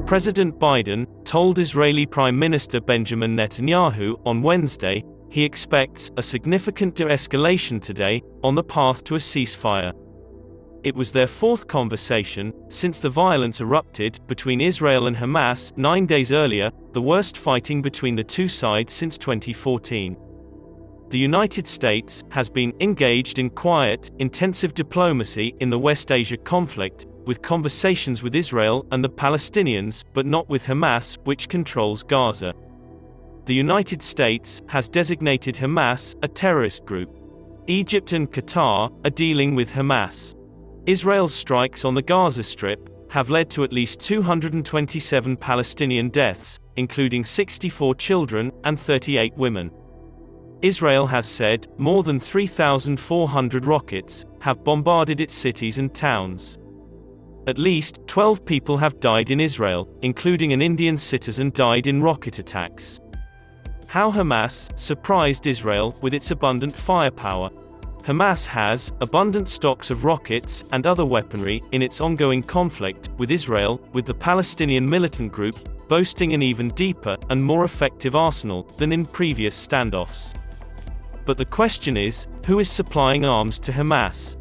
President Biden told Israeli Prime Minister Benjamin Netanyahu on Wednesday he expects a significant de-escalation today on the path to a ceasefire. It was their fourth conversation since the violence erupted between Israel and Hamas 9 days earlier, the worst fighting between the two sides since 2014. The United States has been engaged in quiet, intensive diplomacy in the West Asia conflict, with conversations with Israel and the Palestinians, but not with Hamas, which controls Gaza. The United States has designated Hamas a terrorist group. Egypt and Qatar are dealing with Hamas. Israel's strikes on the Gaza Strip have led to at least 227 Palestinian deaths, including 64 children and 38 women. Israel has said more than 3,400 rockets have bombarded its cities and towns. At least 12 people have died in Israel, including an Indian citizen died in rocket attacks. How Hamas surprised Israel with its abundant firepower. Hamas has abundant stocks of rockets and other weaponry in its ongoing conflict with Israel, with the Palestinian militant group boasting an even deeper and more effective arsenal than in previous standoffs. But the question is, who is supplying arms to Hamas?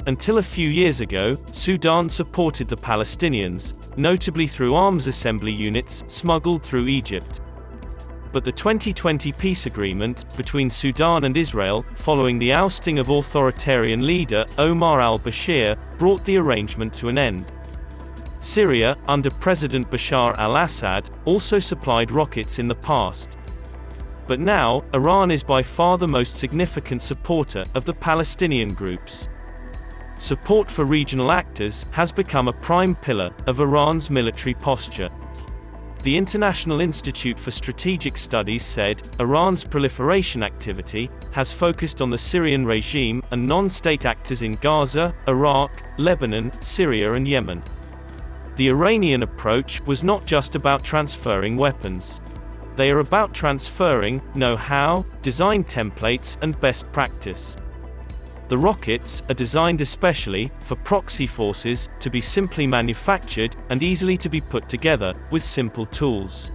Until a few years ago, Sudan supported the Palestinians, notably through arms assembly units smuggled through Egypt. But the 2020 peace agreement between Sudan and Israel, following the ousting of authoritarian leader Omar al-Bashir, brought the arrangement to an end. Syria, under President Bashar al-Assad, also supplied rockets in the past. But now, Iran is by far the most significant supporter of the Palestinian groups. Support for regional actors has become a prime pillar of Iran's military posture. The International Institute for Strategic Studies said, Iran's proliferation activity has focused on the Syrian regime and non-state actors in Gaza, Iraq, Lebanon, Syria and Yemen. The Iranian approach was not just about transferring weapons. They are about transferring know-how, design templates and best practice. The rockets are designed especially for proxy forces to be simply manufactured and easily to be put together with simple tools.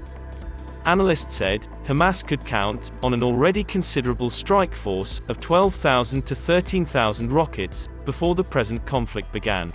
Analysts said Hamas could count on an already considerable strike force of 12,000 to 13,000 rockets before the present conflict began.